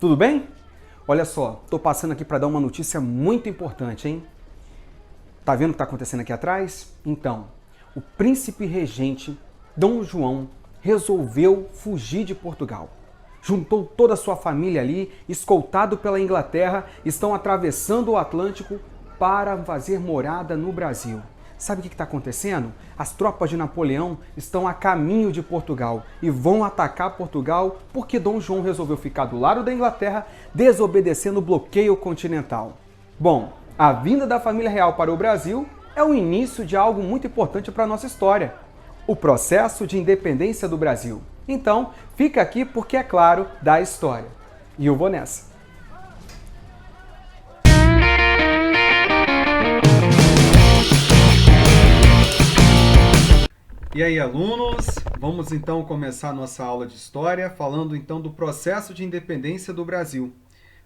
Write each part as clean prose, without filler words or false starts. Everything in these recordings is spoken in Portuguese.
Tudo bem? Olha só, tô passando aqui para dar uma notícia muito importante, hein? Tá vendo o que tá acontecendo aqui atrás? Então, o príncipe regente Dom João resolveu fugir de Portugal. Juntou toda a sua família ali, escoltado pela Inglaterra, estão atravessando o Atlântico para fazer morada no Brasil. Sabe o que está acontecendo? As tropas de Napoleão estão a caminho de Portugal e vão atacar Portugal porque Dom João resolveu ficar do lado da Inglaterra, desobedecendo o bloqueio continental. Bom, a vinda da família real para o Brasil é o início de algo muito importante para a nossa história: o processo de independência do Brasil. Então, fica aqui porque é claro da história. E eu vou nessa. E aí, alunos, vamos então começar a nossa aula de história falando então do processo de independência do Brasil.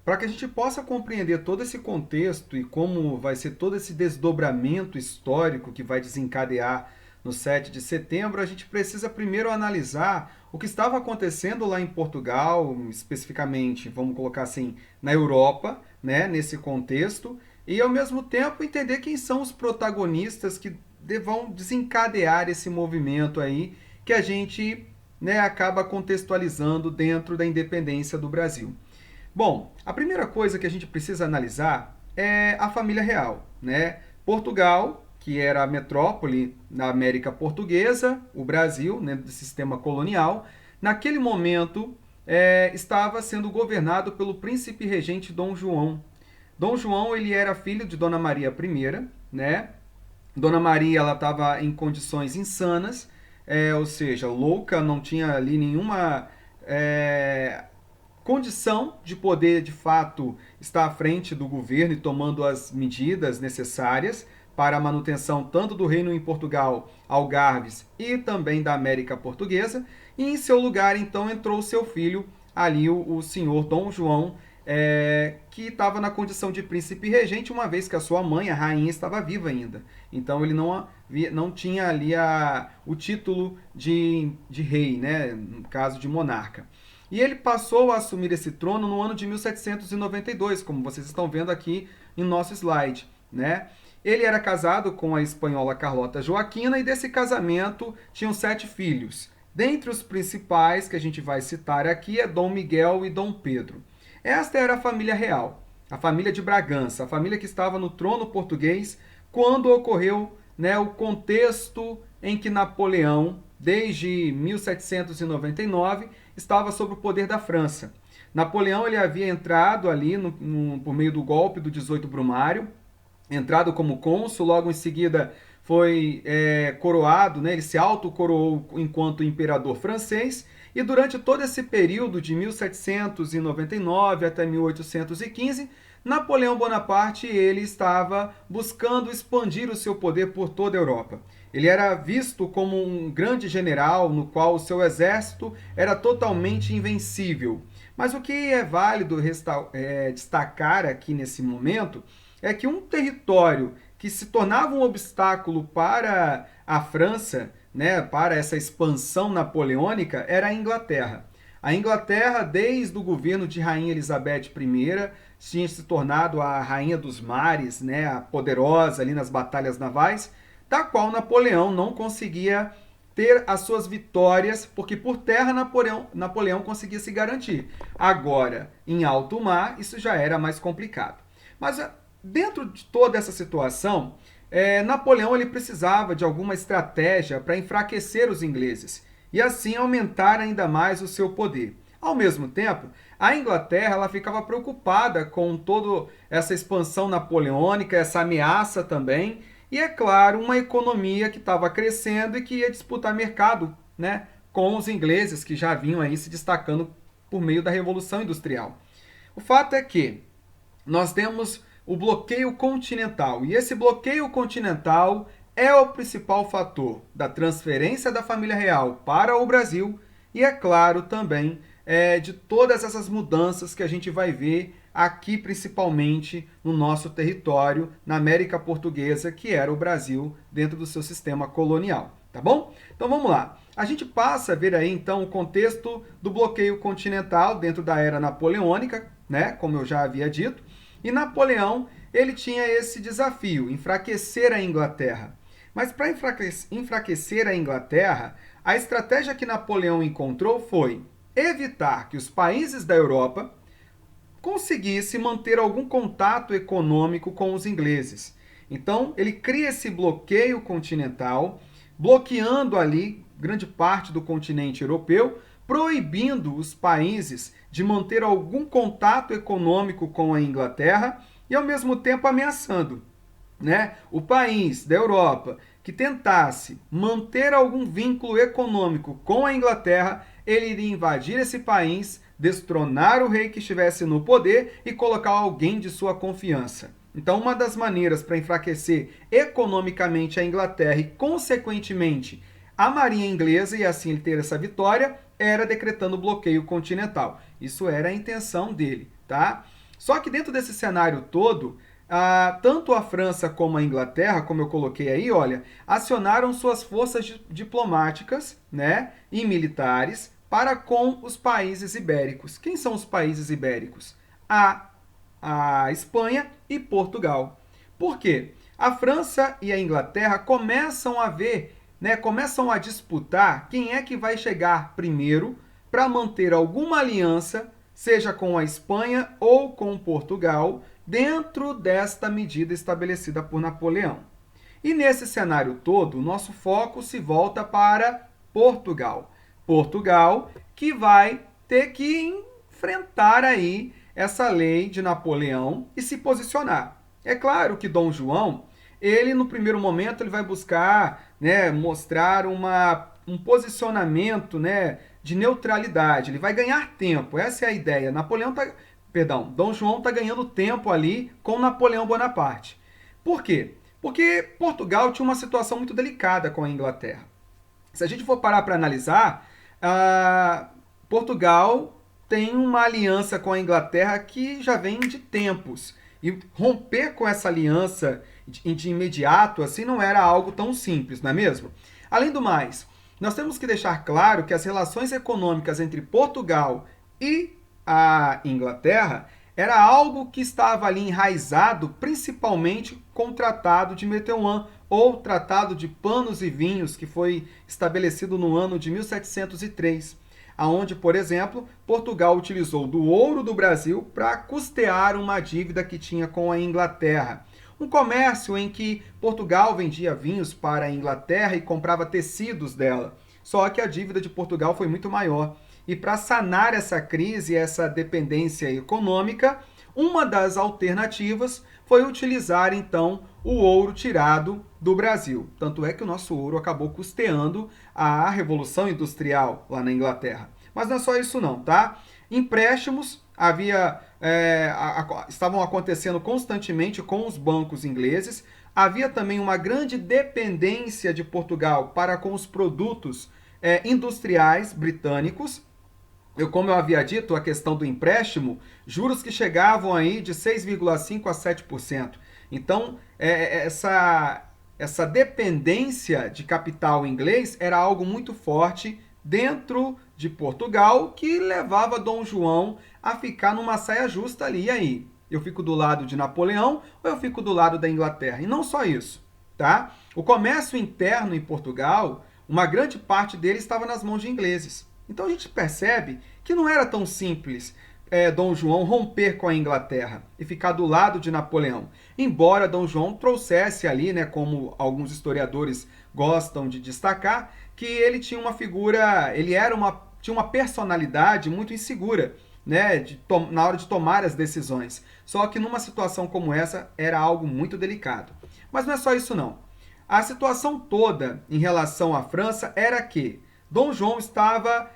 Para que a gente possa compreender todo esse contexto e como vai ser todo esse desdobramento histórico que vai desencadear no 7 de setembro, a gente precisa primeiro analisar o que estava acontecendo lá em Portugal, especificamente, vamos colocar assim, na Europa, né, nesse contexto, e ao mesmo tempo entender quem são os protagonistas que vão desencadear esse movimento aí que a gente, né, acaba contextualizando dentro da independência do Brasil. Bom, a primeira coisa que a gente precisa analisar é a família real, né? Portugal, que era a metrópole na América Portuguesa, o Brasil, dentro do sistema colonial, naquele momento estava sendo governado pelo príncipe regente Dom João. Dom João, ele era filho de Dona Maria I, né? Dona Maria, ela estava em condições insanas, ou seja, louca, não tinha ali nenhuma condição de poder, de fato, estar à frente do governo e tomando as medidas necessárias para a manutenção tanto do reino em Portugal, Algarves, e também da América Portuguesa. E em seu lugar, então, entrou seu filho, ali o senhor Dom João, que estava na condição de príncipe regente, uma vez que a sua mãe, a rainha, estava viva ainda. Então ele não tinha ali o título de rei, né, no caso de monarca. E ele passou a assumir esse trono no ano de 1792, como vocês estão vendo aqui em nosso slide, né? Ele era casado com a espanhola Carlota Joaquina e desse casamento tinham 7 filhos. Dentre os principais que a gente vai citar aqui é Dom Miguel e Dom Pedro. Esta era a família real, a família de Bragança, a família que estava no trono português quando ocorreu, né, o contexto em que Napoleão, desde 1799, estava sob o poder da França. Napoleão ele havia entrado ali por meio do golpe do 18 Brumário, entrado como cônsul, logo em seguida foi coroado, né, ele se autocoroou enquanto imperador francês, e durante todo esse período de 1799 até 1815, Napoleão Bonaparte ele estava buscando expandir o seu poder por toda a Europa. Ele era visto como um grande general no qual o seu exército era totalmente invencível. Mas o que é válido destacar aqui nesse momento é que um território que se tornava um obstáculo para a França, né, para essa expansão napoleônica, era a Inglaterra. A Inglaterra, desde o governo de Rainha Elizabeth I, tinha se tornado a rainha dos mares, né, a poderosa ali nas batalhas navais, da qual Napoleão não conseguia ter as suas vitórias, porque por terra Napoleão conseguia se garantir. Agora, em alto mar, isso já era mais complicado. Mas dentro de toda essa situação, Napoleão ele precisava de alguma estratégia para enfraquecer os ingleses e assim aumentar ainda mais o seu poder. Ao mesmo tempo, a Inglaterra ela ficava preocupada com toda essa expansão napoleônica, essa ameaça também, e é claro, uma economia que estava crescendo e que ia disputar mercado, né, com os ingleses que já vinham aí se destacando por meio da Revolução Industrial. O fato é que nós temos o bloqueio continental, e esse bloqueio continental é o principal fator da transferência da família real para o Brasil e, é claro, também de todas essas mudanças que a gente vai ver aqui, principalmente no nosso território, na América Portuguesa, que era o Brasil, dentro do seu sistema colonial. tá bom? Então vamos lá. A gente passa a ver aí então o contexto do bloqueio continental dentro da era napoleônica, né, como eu já havia dito, e Napoleão, ele tinha esse desafio, enfraquecer a Inglaterra. Mas para enfraquecer a Inglaterra, a estratégia que Napoleão encontrou foi evitar que os países da Europa conseguissem manter algum contato econômico com os ingleses. Então, ele cria esse bloqueio continental, bloqueando ali grande parte do continente europeu, proibindo os países de manter algum contato econômico com a Inglaterra e, ao mesmo tempo, ameaçando, né, o país da Europa que tentasse manter algum vínculo econômico com a Inglaterra, ele iria invadir esse país, destronar o rei que estivesse no poder e colocar alguém de sua confiança. Então, uma das maneiras para enfraquecer economicamente a Inglaterra e, consequentemente, a marinha inglesa, e assim ele ter essa vitória, era decretando o bloqueio continental. Isso era a intenção dele, tá? Só que dentro desse cenário todo, tanto a França como a Inglaterra, como eu coloquei aí, olha, acionaram suas forças diplomáticas, né, e militares para com os países ibéricos. Quem são os países ibéricos? A Espanha e Portugal. Por quê? A França e a Inglaterra começam a ver, né, começam a disputar quem é que vai chegar primeiro para manter alguma aliança, seja com a Espanha ou com Portugal, dentro desta medida estabelecida por Napoleão. E nesse cenário todo, nosso foco se volta para Portugal. Portugal que vai ter que enfrentar aí essa lei de Napoleão e se posicionar. É claro que Dom João, ele no primeiro momento ele vai buscar, né, mostrar um posicionamento, né, de neutralidade. Ele vai ganhar tempo. Essa é a ideia. Dom João está ganhando tempo ali com Napoleão Bonaparte. Por quê? Porque Portugal tinha uma situação muito delicada com a Inglaterra. Se a gente for parar para analisar, Portugal tem uma aliança com a Inglaterra que já vem de tempos. E romper com essa aliança de imediato assim não era algo tão simples, não é mesmo? Além do mais, nós temos que deixar claro que as relações econômicas entre Portugal e a Inglaterra era algo que estava ali enraizado principalmente com o Tratado de Metewan, ou Tratado de Panos e Vinhos, que foi estabelecido no ano de 1703, aonde, por exemplo, Portugal utilizou do ouro do Brasil para custear uma dívida que tinha com a Inglaterra. Um comércio em que Portugal vendia vinhos para a Inglaterra e comprava tecidos dela. Só que a dívida de Portugal foi muito maior. E para sanar essa crise, essa dependência econômica, uma das alternativas foi utilizar então o ouro tirado do Brasil. Tanto é que o nosso ouro acabou custeando a Revolução Industrial lá na Inglaterra. Mas não é só isso não, tá? Empréstimos estavam acontecendo constantemente com os bancos ingleses. Havia também uma grande dependência de Portugal para com os produtos industriais britânicos. Como eu havia dito, a questão do empréstimo, juros que chegavam aí de 6,5% a 7%. Então, essa dependência de capital inglês era algo muito forte dentro de Portugal, que levava Dom João a ficar numa saia justa ali. E aí? Eu fico do lado de Napoleão ou eu fico do lado da Inglaterra? E não só isso, tá? O comércio interno em Portugal, uma grande parte dele estava nas mãos de ingleses. Então a gente percebe que não era tão simples Dom João romper com a Inglaterra e ficar do lado de Napoleão. Embora Dom João trouxesse ali, né, como alguns historiadores gostam de destacar, que ele tinha uma figura, tinha uma personalidade muito insegura, né, na hora de tomar as decisões. Só que numa situação como essa era algo muito delicado. Mas não é só isso não. A situação toda em relação à França era que Dom João estava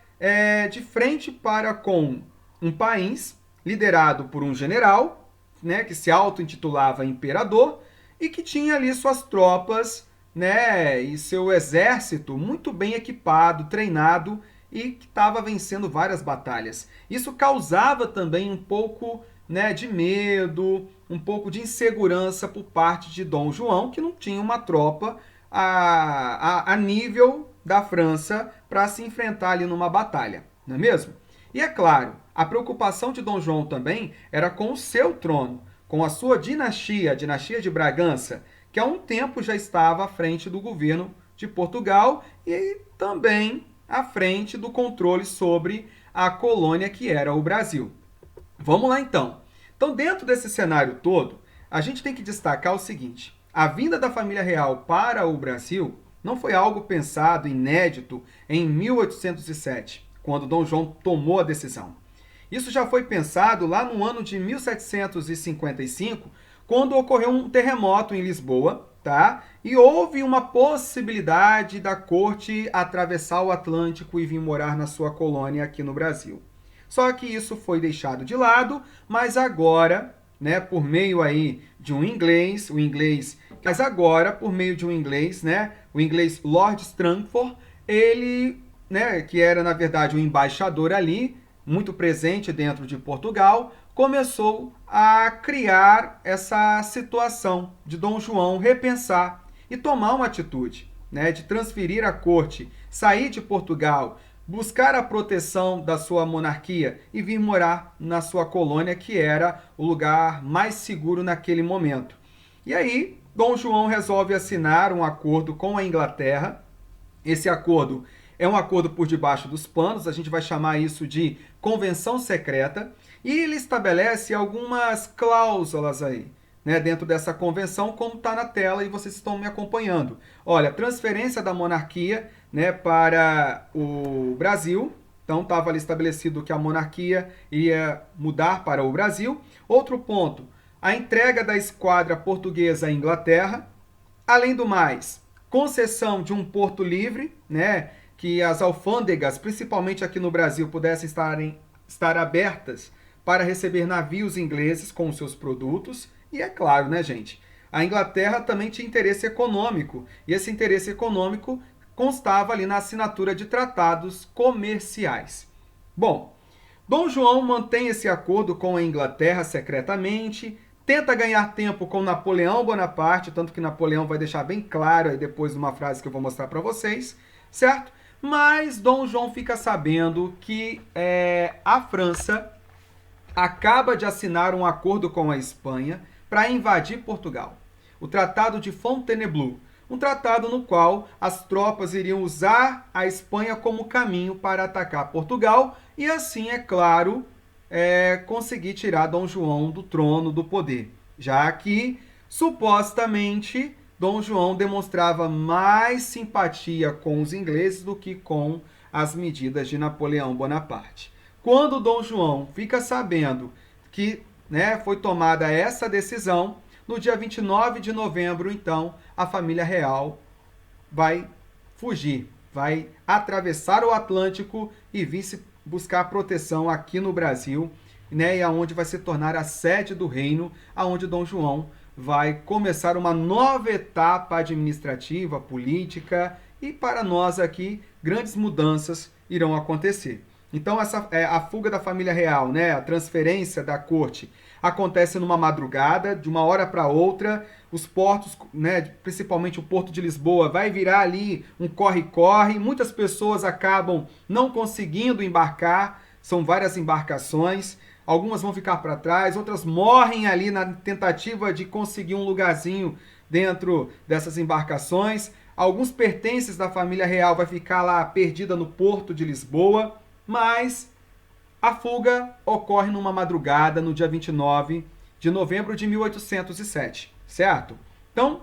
de frente para com um país liderado por um general, né, que se auto-intitulava imperador e que tinha ali suas tropas, né, e seu exército muito bem equipado, treinado e que estava vencendo várias batalhas. Isso causava também um pouco, né, de medo, um pouco de insegurança por parte de Dom João, que não tinha uma tropa a nível da França para se enfrentar ali numa batalha, não é mesmo? E é claro, a preocupação de Dom João também era com o seu trono, com a sua dinastia, a dinastia de Bragança, que há um tempo já estava à frente do governo de Portugal e também à frente do controle sobre a colônia que era o Brasil. Vamos lá então. Então, dentro desse cenário todo, a gente tem que destacar o seguinte: a vinda da família real para o Brasil não foi algo pensado, inédito, em 1807, quando Dom João tomou a decisão. Isso já foi pensado lá no ano de 1755, quando ocorreu um terremoto em Lisboa, tá? E houve uma possibilidade da corte atravessar o Atlântico e vir morar na sua colônia aqui no Brasil. Só que isso foi deixado de lado, mas agora, né, por meio aí de um inglês, mas agora por meio de um inglês, né, o inglês Lord Strangford, ele, né, que era na verdade o embaixador ali, muito presente dentro de Portugal, começou a criar essa situação de Dom João repensar e tomar uma atitude, né, de transferir a corte, sair de Portugal, buscar a proteção da sua monarquia e vir morar na sua colônia, que era o lugar mais seguro naquele momento. E aí, Dom João resolve assinar um acordo com a Inglaterra. Esse acordo é um acordo por debaixo dos panos, a gente vai chamar isso de convenção secreta, e ele estabelece algumas cláusulas aí, né, dentro dessa convenção, como está na tela e vocês estão me acompanhando. Olha, transferência da monarquia, né, para o Brasil. Então estava ali estabelecido que a monarquia ia mudar para o Brasil. Outro ponto, a entrega da esquadra portuguesa à Inglaterra. Além do mais, concessão de um porto livre, né, que as alfândegas, principalmente aqui no Brasil, pudessem estar abertas para receber navios ingleses com os seus produtos. E é claro, né, gente, a Inglaterra também tinha interesse econômico, e esse interesse econômico constava ali na assinatura de tratados comerciais. Bom, Dom João mantém esse acordo com a Inglaterra secretamente, tenta ganhar tempo com Napoleão Bonaparte, tanto que Napoleão vai deixar bem claro aí depois de uma frase que eu vou mostrar para vocês, certo? Mas Dom João fica sabendo que a França acaba de assinar um acordo com a Espanha para invadir Portugal. O Tratado de Fontainebleau, um tratado no qual as tropas iriam usar a Espanha como caminho para atacar Portugal e assim, é claro, conseguir tirar Dom João do trono do poder, já que supostamente Dom João demonstrava mais simpatia com os ingleses do que com as medidas de Napoleão Bonaparte. Quando Dom João fica sabendo que, né, foi tomada essa decisão, no dia 29 de novembro, então, a família real vai fugir, vai atravessar o Atlântico e vir se buscar proteção aqui no Brasil, né, e aonde vai se tornar a sede do reino, aonde Dom João vai começar uma nova etapa administrativa, política, e para nós aqui, grandes mudanças irão acontecer. Então, essa é a fuga da família real, né? A transferência da corte acontece numa madrugada, de uma hora para outra. Os portos, né, principalmente o Porto de Lisboa, vai virar ali um corre-corre. Muitas pessoas acabam não conseguindo embarcar, são várias embarcações. Algumas vão ficar para trás, outras morrem ali na tentativa de conseguir um lugarzinho dentro dessas embarcações. Alguns pertences da família real vai ficar lá perdida no Porto de Lisboa. Mas a fuga ocorre numa madrugada, no dia 29 de novembro de 1807, certo? Então,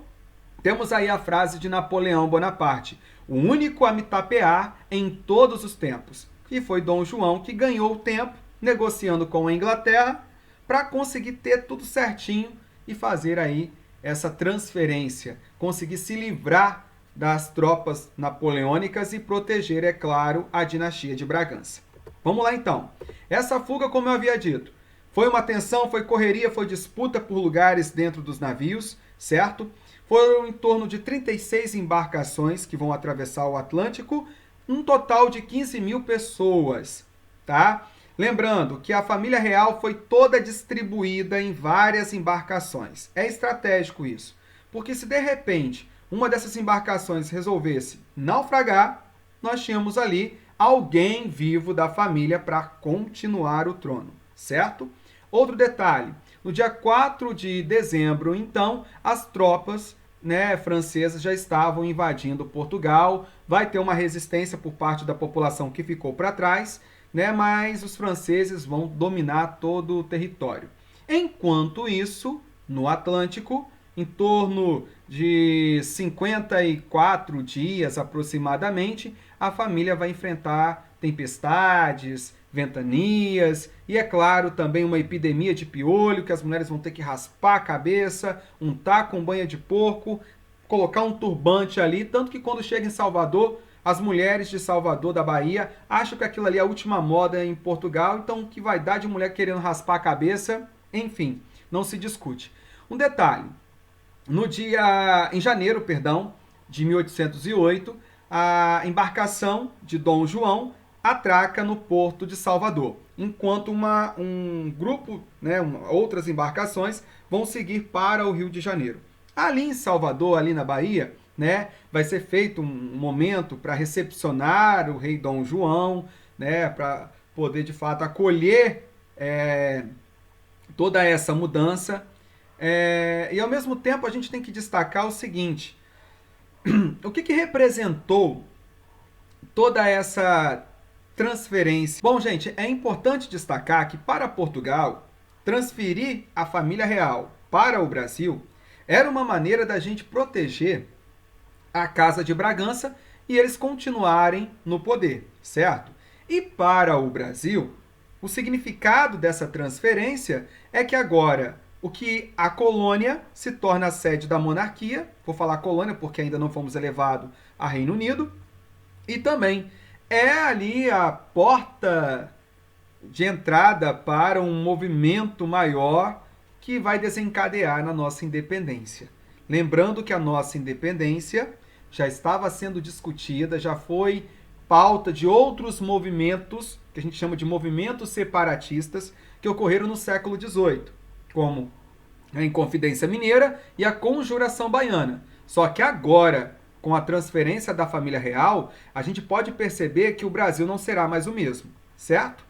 temos aí a frase de Napoleão Bonaparte: o único a me tapear em todos os tempos. E foi Dom João que ganhou o tempo, negociando com a Inglaterra, para conseguir ter tudo certinho e fazer aí essa transferência, conseguir se livrar das tropas napoleônicas e proteger, é claro, a dinastia de Bragança. Vamos lá então. Essa fuga, como eu havia dito, foi uma tensão, foi correria, foi disputa por lugares dentro dos navios, certo? Foram em torno de 36 embarcações que vão atravessar o Atlântico, um total de 15 mil pessoas, tá? Lembrando que a família real foi toda distribuída em várias embarcações. É estratégico isso, porque se de repente uma dessas embarcações resolvesse naufragar, nós tínhamos ali alguém vivo da família para continuar o trono, certo? Outro detalhe, no dia 4 de dezembro, então, as tropas, né, francesas já estavam invadindo Portugal, vai ter uma resistência por parte da população que ficou para trás, né, mas os franceses vão dominar todo o território. Enquanto isso, no Atlântico, em torno de 54 dias aproximadamente, a família vai enfrentar tempestades, ventanias e, é claro, também uma epidemia de piolho que as mulheres vão ter que raspar a cabeça, untar com banha de porco, colocar um turbante ali, tanto que quando chega em Salvador, as mulheres de Salvador, da Bahia, acham que aquilo ali é a última moda em Portugal, então o que vai dar de mulher querendo raspar a cabeça, enfim, não se discute. Um detalhe, em janeiro, perdão, de 1808, a embarcação de Dom João atraca no porto de Salvador, enquanto um grupo, né, outras embarcações vão seguir para o Rio de Janeiro. Ali em Salvador, ali na Bahia, né, vai ser feito um momento para recepcionar o rei Dom João, né, para poder de fato acolher toda essa mudança. E ao mesmo tempo a gente tem que destacar o seguinte: o que representou toda essa transferência? Bom, gente, é importante destacar que para Portugal, transferir a família real para o Brasil era uma maneira da gente proteger a Casa de Bragança e eles continuarem no poder, certo? E para o Brasil, o significado dessa transferência é que agora o que a colônia se torna a sede da monarquia, vou falar colônia porque ainda não fomos elevados a Reino Unido, e também é ali a porta de entrada para um movimento maior que vai desencadear na nossa independência. Lembrando que a nossa independência já estava sendo discutida, já foi pauta de outros movimentos, que a gente chama de movimentos separatistas, que ocorreram no século XVIII, como a Inconfidência Mineira e a Conjuração Baiana. Só que agora, com a transferência da família real, a gente pode perceber que o Brasil não será mais o mesmo, certo?